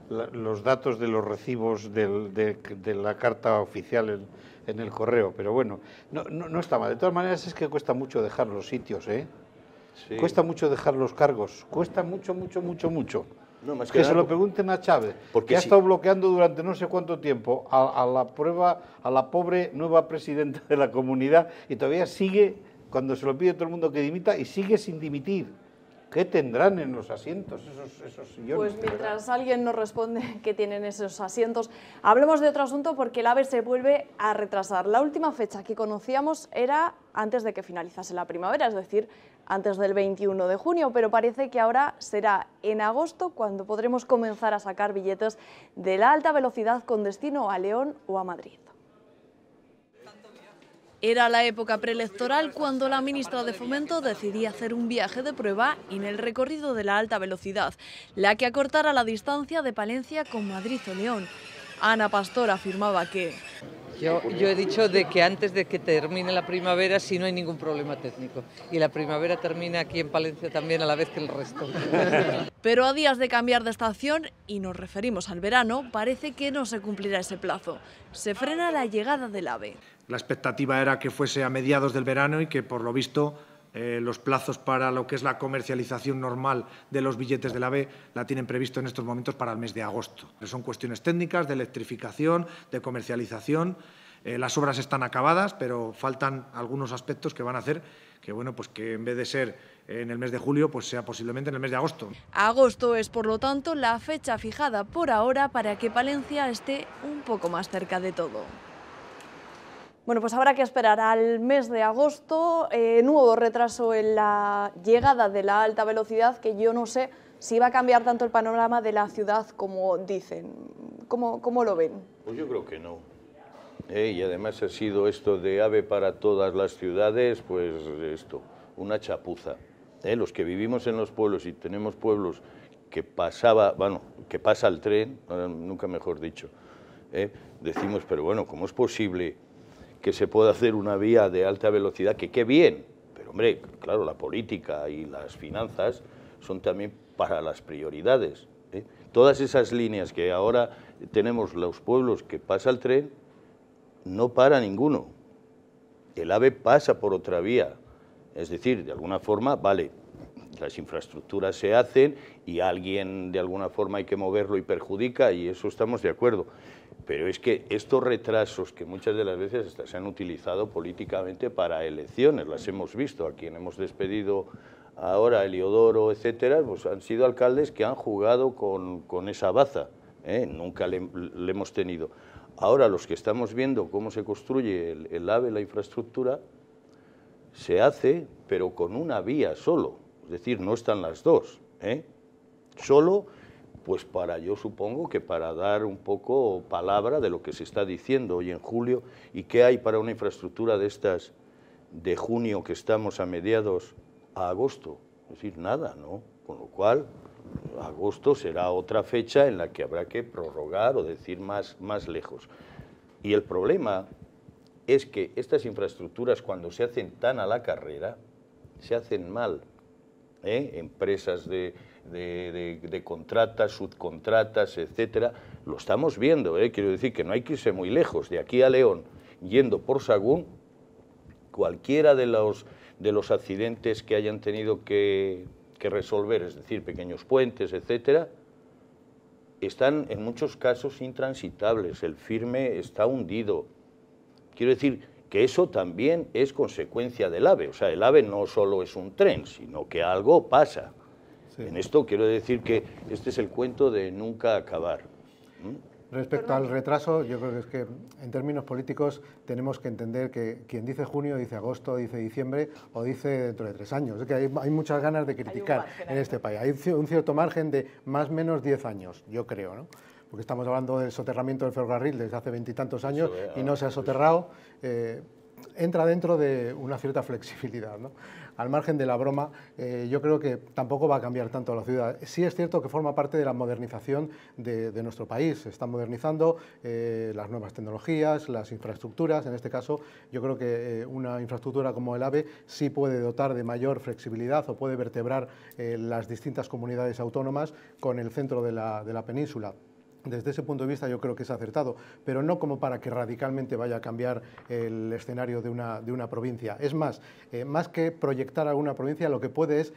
S4: los datos de los recibos de la carta oficial en el correo, pero bueno, no está mal. De todas maneras es que cuesta mucho dejar los sitios, ¿eh? Sí. Cuesta mucho dejar los cargos, cuesta mucho. No, más que se lo pregunten a Chávez, que ha estado bloqueando durante no sé cuánto tiempo a la pobre nueva presidenta de la comunidad y todavía sigue, cuando se lo pide todo el mundo que dimita, y sigue sin dimitir. ¿Qué tendrán en los asientos esos sillones?
S1: Pues mientras alguien nos responde qué tienen esos asientos, hablemos de otro asunto porque el AVE se vuelve a retrasar. La última fecha que conocíamos era antes de que finalizase la primavera, es decir, antes del 21 de junio, pero parece que ahora será en agosto cuando podremos comenzar a sacar billetes de la alta velocidad con destino a León o a Madrid. Era la época preelectoral cuando la ministra de Fomento decidía hacer un viaje de prueba en el recorrido de la alta velocidad, la que acortara la distancia de Palencia con Madrid o León. Ana Pastor afirmaba que...
S18: Yo he dicho de que antes de que termine la primavera, si no hay ningún problema técnico. Y la primavera termina aquí en Palencia también a la vez que el resto.
S1: Pero a días de cambiar de estación, y nos referimos al verano, parece que no se cumplirá ese plazo. Se frena la llegada del AVE.
S19: La expectativa era que fuese a mediados del verano y que, por lo visto, los plazos para lo que es la comercialización normal de los billetes del AVE la tienen previsto en estos momentos para el mes de agosto. Son cuestiones técnicas, de electrificación, de comercialización. Las obras están acabadas, pero faltan algunos aspectos que van a hacer que, bueno, pues que en vez de ser en el mes de julio, pues sea posiblemente en el mes de agosto.
S1: Agosto es, por lo tanto, la fecha fijada por ahora para que Palencia esté un poco más cerca de todo. Bueno, pues habrá que esperar al mes de agosto, nuevo retraso en la llegada de la alta velocidad, que yo no sé si va a cambiar tanto el panorama de la ciudad como dicen. ¿Cómo lo ven?
S3: Pues yo creo que no. Y además ha sido esto de AVE para todas las ciudades, pues esto, una chapuza. Los que vivimos en los pueblos y tenemos pueblos que que pasa el tren, nunca mejor dicho, decimos, pero bueno, ¿cómo es posible que se pueda hacer una vía de alta velocidad? Que qué bien, pero hombre, claro, la política y las finanzas son también para las prioridades. Todas esas líneas que ahora tenemos los pueblos que pasa el tren, no para ninguno. El AVE pasa por otra vía, es decir, de alguna forma, vale, las infraestructuras se hacen y alguien de alguna forma hay que moverlo y perjudica, y eso estamos de acuerdo. Pero es que estos retrasos que muchas de las veces hasta se han utilizado políticamente para elecciones, las hemos visto, a quien hemos despedido ahora, Eliodoro, etcétera, pues han sido alcaldes que han jugado con esa baza, nunca le hemos tenido. Ahora los que estamos viendo cómo se construye el AVE, la infraestructura, se hace, pero con una vía solo, es decir, no están las dos, solo. Pues yo supongo que para dar un poco palabra de lo que se está diciendo hoy en julio y qué hay para una infraestructura de estas de junio que estamos a mediados a agosto. Es decir, nada, ¿no? Con lo cual, agosto será otra fecha en la que habrá que prorrogar o decir más lejos. Y el problema es que estas infraestructuras, cuando se hacen tan a la carrera, se hacen mal. Empresas de contratas, subcontratas, etcétera, lo estamos viendo, quiero decir que no hay que irse muy lejos, de aquí a León, yendo por Sagún, cualquiera de los accidentes que hayan tenido que resolver, es decir, pequeños puentes, etcétera, están en muchos casos intransitables, el firme está hundido. Quiero decir que eso también es consecuencia del AVE, o sea, el AVE no solo es un tren, sino que algo pasa. Sí. En esto quiero decir que este es el cuento de nunca acabar.
S2: Respecto al retraso, yo creo que es que en términos políticos tenemos que entender que quien dice junio, dice agosto, dice diciembre o dice dentro de 3 años. Es que hay muchas ganas de criticar en este país. Hay un cierto margen de más o menos 10 años, yo creo, ¿no? Porque estamos hablando del soterramiento del ferrocarril desde hace 20 y tantos años y no se ha soterrado. Entra dentro de una cierta flexibilidad, ¿no? Al margen de la broma, yo creo que tampoco va a cambiar tanto la ciudad. Sí es cierto que forma parte de la modernización de nuestro país. Se están modernizando las nuevas tecnologías, las infraestructuras. En este caso, yo creo que una infraestructura como el AVE sí puede dotar de mayor flexibilidad o puede vertebrar las distintas comunidades autónomas con el centro de la península. Desde ese punto de vista yo creo que es acertado, pero no como para que radicalmente vaya a cambiar el escenario de una provincia. Es más, más que proyectar alguna provincia, lo que puede es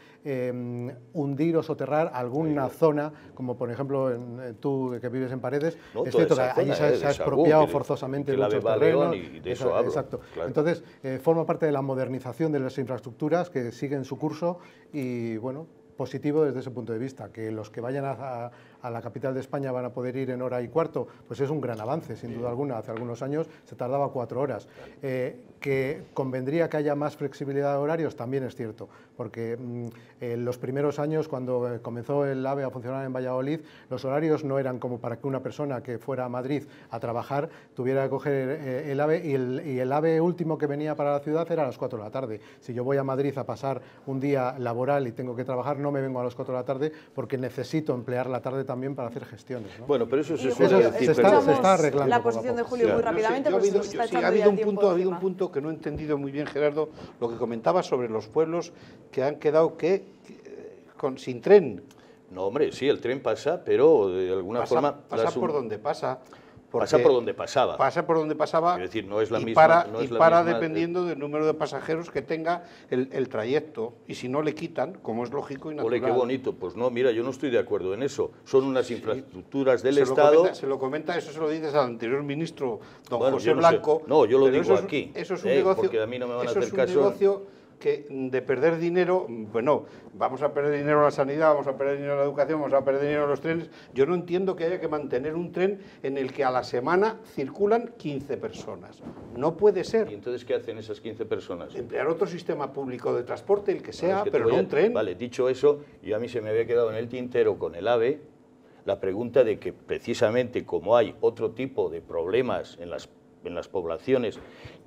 S2: hundir o soterrar alguna zona, como por ejemplo tú que vives en Paredes, es cierto que allí se ha expropiado forzosamente muchos terrenos.
S3: Y de eso hablo,
S2: exacto.
S3: Claro.
S2: Entonces, forma parte de la modernización de las infraestructuras que siguen su curso y, bueno, positivo desde ese punto de vista. Que los que vayan a la capital de España van a poder ir en hora y cuarto, pues es un gran avance, sin duda alguna. Hace algunos años se tardaba 4 horas. Que convendría que haya más flexibilidad de horarios, también es cierto, porque en los primeros años, cuando comenzó el AVE a funcionar en Valladolid, los horarios no eran como para que una persona que fuera a Madrid a trabajar tuviera que coger el AVE, y el AVE último que venía para la ciudad era a las 4 de la tarde. Si yo voy a Madrid a pasar un día laboral y tengo que trabajar, no me vengo a las 4 de la tarde porque necesito emplear la tarde también para hacer gestiones, ¿no?
S3: Bueno, pero eso se
S2: está arreglando.
S1: La posición de Julio muy rápidamente, porque se nos está echando
S4: ha
S1: ya
S4: habido
S1: el tiempo encima.
S4: un punto que no he entendido muy bien, Gerardo, lo que comentaba sobre los pueblos que han quedado sin tren.
S3: No, hombre, sí, el tren pasa, pero de alguna forma...
S4: Pasa por donde pasa.
S3: Pasa por donde pasaba.
S4: Pasa por donde pasaba.
S3: Es decir, no es la misma.
S4: Para dependiendo del número de pasajeros que tenga el trayecto. Y si no le quitan, como es lógico y natural.
S3: Ole, qué bonito. Pues no, mira, yo no estoy de acuerdo en eso. Son unas infraestructuras del Estado.
S4: Se lo comenta, eso se lo dices al anterior ministro, don
S3: bueno,
S4: José Blanco.
S3: No, yo lo digo aquí.
S4: Eso es un negocio.
S3: Porque a mí no me van a hacer caso.
S4: Eso es un negocio que de perder dinero, bueno, vamos a perder dinero en la sanidad, vamos a perder dinero en la educación, vamos a perder dinero en los trenes. Yo no entiendo que haya que mantener un tren en el que a la semana circulan 15 personas. No puede ser.
S3: ¿Y entonces qué hacen esas 15 personas?
S4: Emplear otro sistema público de transporte, el que sea, pero no un tren.
S3: Vale, dicho eso, yo a mí se me había quedado en el tintero con el AVE la pregunta de que precisamente como hay otro tipo de problemas en las poblaciones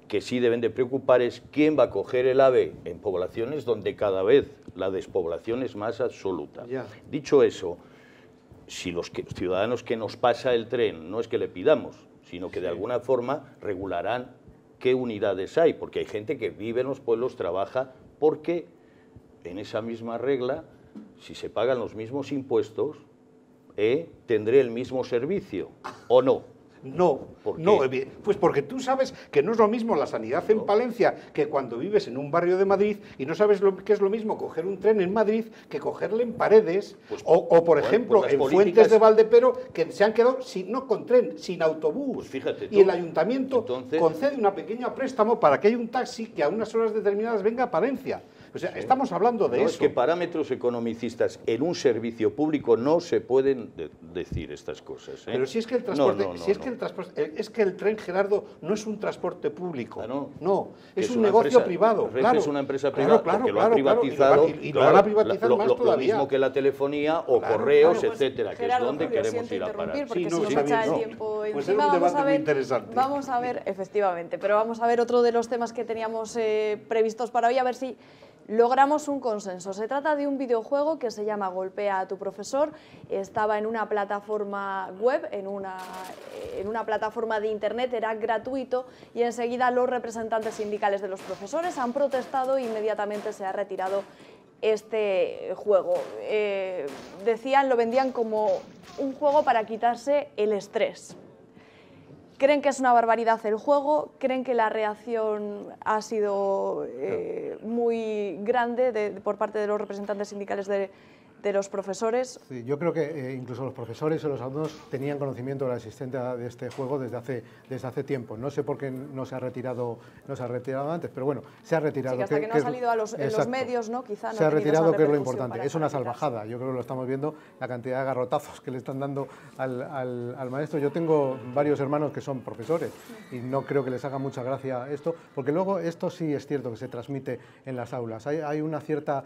S3: que sí deben de preocupar, es quién va a coger el AVE en poblaciones donde cada vez la despoblación es más absoluta.
S4: Ya.
S3: Dicho eso, si los ciudadanos que nos pasa el tren, no es que le pidamos, sino que de alguna forma regularán qué unidades hay, porque hay gente que vive en los pueblos, trabaja, porque en esa misma regla, si se pagan los mismos impuestos, tendré el mismo servicio, ¿o no?
S4: No, pues porque tú sabes que no es lo mismo la sanidad en Palencia que cuando vives en un barrio de Madrid, y no sabes que es lo mismo coger un tren en Madrid que cogerle en Paredes, o por ejemplo en Fuentes de Valdepero, que se han quedado no con tren, sin autobús.
S3: Pues fíjate tú,
S4: y el ayuntamiento concede una pequeña préstamo para que haya un taxi que a unas horas determinadas venga a Palencia. O sea, estamos hablando de eso.
S3: Es que parámetros economicistas en un servicio público no se pueden decir estas cosas.
S4: Pero si es que el transporte, es que el tren, Gerardo, no es un transporte público. No, es un negocio privado.
S3: Claro, es una empresa privada porque lo han privatizado.
S4: Y lo van a privatizar más todavía.
S3: Lo mismo que la telefonía o correos, etcétera, que es donde queremos ir a parar.
S1: Porque se nos echa el tiempo
S4: pues
S1: encima.
S4: Es un debate muy interesante.
S1: Vamos a ver, efectivamente, pero vamos a ver otro de los temas que teníamos previstos para hoy, a ver si logramos un consenso. Se trata de un videojuego que se llama Golpea a tu profesor. Estaba en una plataforma web, en una plataforma de internet, era gratuito y enseguida los representantes sindicales de los profesores han protestado e inmediatamente se ha retirado este juego. Decían, lo vendían como un juego para quitarse el estrés. ¿Creen que es una barbaridad el juego? ¿Creen que la reacción ha sido muy grande por parte de los representantes sindicales de los profesores?
S2: Sí, yo creo que incluso los profesores o los alumnos tenían conocimiento de la existencia de este juego desde hace tiempo. No sé por qué no se ha retirado antes, pero bueno, se ha retirado.
S1: Sí, que hasta que no ha salido en los medios, ¿no? Quizá no
S2: se ha retirado, que es lo importante. Es una salvajada. Yo creo que lo estamos viendo, la cantidad de garrotazos que le están dando al maestro. Yo tengo varios hermanos que son profesores y no creo que les haga mucha gracia esto, porque luego esto sí es cierto que se transmite en las aulas. Hay una cierta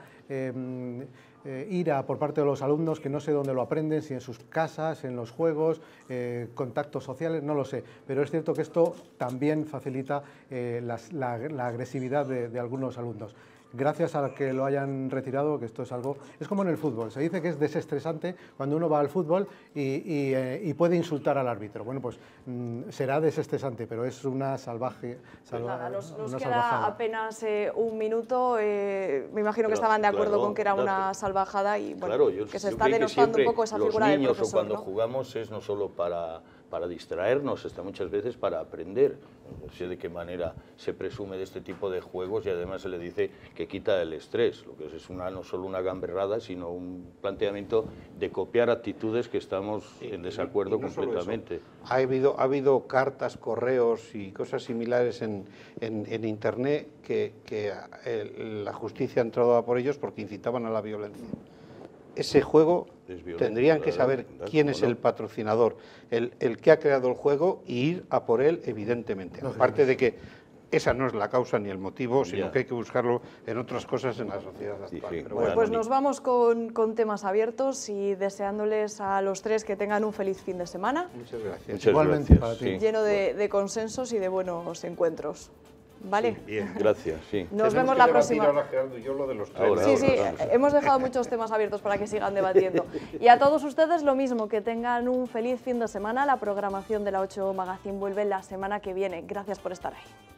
S2: ira por parte de los alumnos que no sé dónde lo aprenden, si en sus casas, en los juegos, contactos sociales, no lo sé, pero es cierto que esto también facilita la agresividad de algunos alumnos. gracias a que lo hayan retirado, que esto es algo, es como en el fútbol, se dice que es desestresante cuando uno va al fútbol y puede insultar al árbitro. Bueno, pues será desestresante, pero es una salvaje.
S1: Pues nada, nos queda apenas un minuto, me imagino que estaban de acuerdo con que era una salvajada y bueno, que se está denostando un poco esa figura del profesor.
S3: Los niños o cuando jugamos es no solo para distraernos, está muchas veces para aprender. No sé de qué manera se presume de este tipo de juegos y además se le dice que quita el estrés, lo que es no solo una gamberrada, sino un planteamiento de copiar actitudes que estamos en desacuerdo completamente.
S4: Ha habido cartas, correos y cosas similares en Internet que la justicia ha entrado a por ellos porque incitaban a la violencia. Ese juego tendrían que saber quién es el patrocinador, el que ha creado el juego y ir a por él, evidentemente. Aparte de que esa no es la causa ni el motivo, sino que hay que buscarlo en otras cosas en la sociedad actual.
S1: Bueno, pues nos vamos con temas abiertos y deseándoles a los tres que tengan un feliz fin de semana.
S4: Muchas gracias.
S2: Igualmente para ti.
S1: Lleno de consensos y de buenos encuentros. ¿Vale?
S3: Sí, bien, gracias. Sí.
S1: Nos vemos la próxima.
S4: Ahora, Gerardo, yo lo de los trenes.
S1: Sí, hemos dejado muchos temas abiertos para que sigan debatiendo. Y a todos ustedes lo mismo, que tengan un feliz fin de semana. La programación de la 8 Magazine vuelve la semana que viene. Gracias por estar ahí.